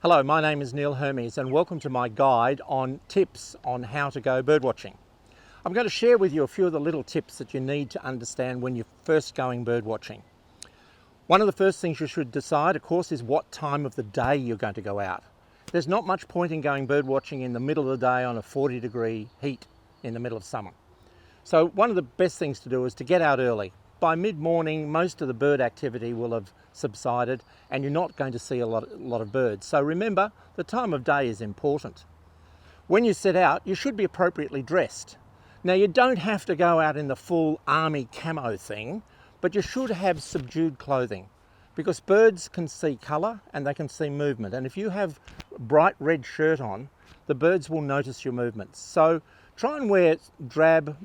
Hello, my name is Hermes and welcome to my guide on tips on how to go birdwatching. I'm going to share with you a few of the little tips that you need to understand when you're first going birdwatching. One of the first things you should decide, of course, is what time of the day you're going to go out. There's not much point in going birdwatching in the middle of the day on a 40-degree heat in the middle of summer. So one of the best things to do is to get out early. By mid-morning, most of the bird activity will have subsided and you're not going to see a lot of birds. So remember, the time of day is important. When you set out, you should be appropriately dressed. Now, you don't have to go out in the full army camo thing, but you should have subdued clothing because birds can see colour and they can see movement. And if you have a bright red shirt on, the birds will notice your movements. So try and wear drab,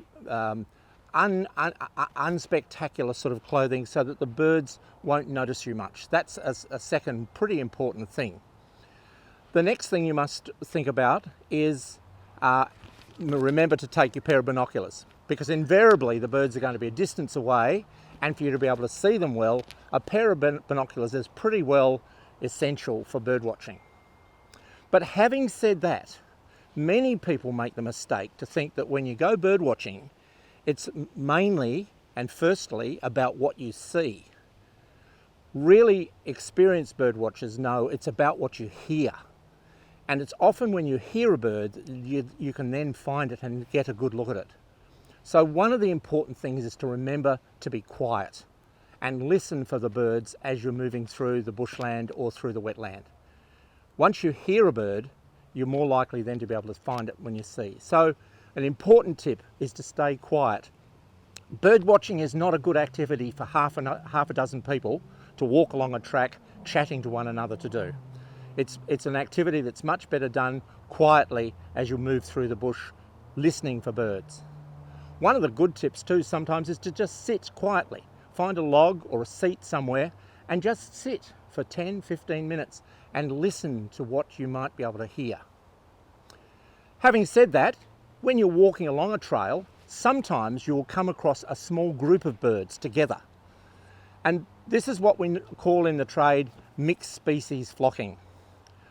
unspectacular sort of clothing so that the birds won't notice you much. That's a second pretty important thing. The next thing you must think about is remember to take your pair of binoculars, because invariably the birds are going to be a distance away, and for you to be able to see them well, a pair of binoculars is pretty well essential for bird watching. But having said that, many people make the mistake to think that when you go bird watching, it's mainly and firstly about what you see. Really experienced bird watchers know it's about what you hear. And it's often when you hear a bird, you can then find it and get a good look at it. So one of the important things is to remember to be quiet and listen for the birds as you're moving through the bushland or through the wetland. Once you hear a bird, you're more likely then to be able to find it when you see. So an important tip is to stay quiet. Bird watching is not a good activity for half a dozen people to walk along a track chatting to one another to do. It's an activity that's much better done quietly as you move through the bush listening for birds. One of the good tips too sometimes is to just sit quietly. Find a log or a seat somewhere and just sit for 10-15 minutes and listen to what you might be able to hear. Having said that, when you're walking along a trail, sometimes you'll come across a small group of birds together. And this is what we call in the trade mixed species flocking.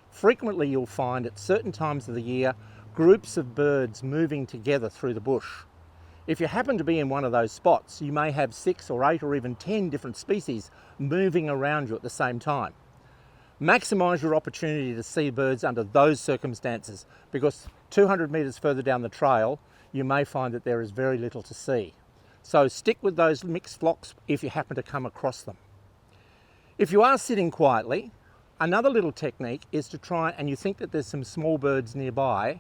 Frequently you'll find at certain times of the year groups of birds moving together through the bush. If you happen to be in one of those spots, you may have 6 or 8 or even 10 different species moving around you at the same time. Maximise your opportunity to see birds under those circumstances, because 200 metres further down the trail you may find that there is very little to see. So stick with those mixed flocks if you happen to come across them. If you are sitting quietly, another little technique is to try, and you think that there's some small birds nearby,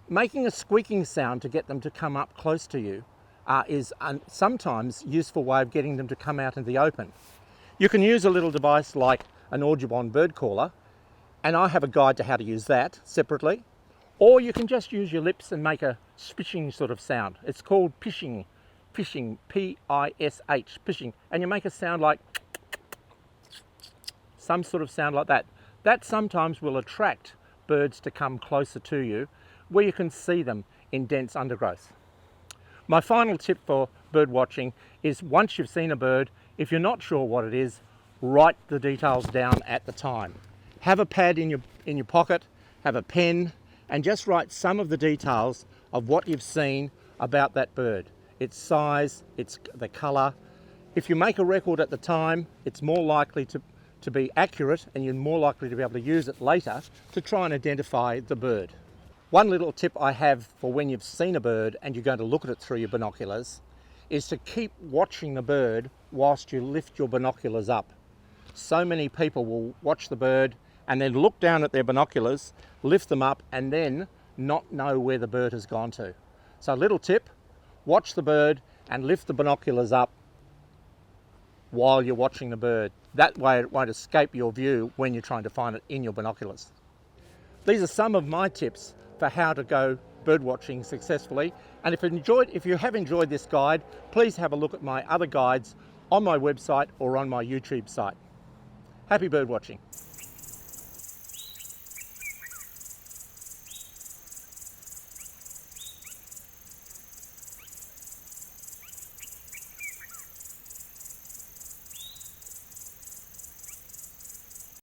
making a squeaking sound to get them to come up close to you is sometimes a useful way of getting them to come out in the open. You can use a little device like an Audubon bird caller, and I have a guide to how to use that separately, or you can just use your lips and make a spishing sort of sound. It's called pishing, P-I-S-H, pishing, and you make a sound like some sort of sound like that. That sometimes will attract birds to come closer to you where you can see them in dense undergrowth. My final tip for bird watching is, once you've seen a bird, if you're not sure what it is, write the details down at the time. Have a pad in your pocket, have a pen, and just write some of the details of what you've seen about that bird. Its size, the colour. If you make a record at the time, it's more likely to be accurate, and you're more likely to be able to use it later to try and identify the bird. One little tip I have for when you've seen a bird and you're going to look at it through your binoculars is to keep watching the bird whilst you lift your binoculars up. So many people will watch the bird and then look down at their binoculars, lift them up, and then not know where the bird has gone to. So a little tip, watch the bird and lift the binoculars up while you're watching the bird. That way it won't escape your view when you're trying to find it in your binoculars. These are some of my tips for how to go bird watching successfully. And if you have enjoyed this guide, please have a look at my other guides on my website or on my YouTube site. Happy bird watching.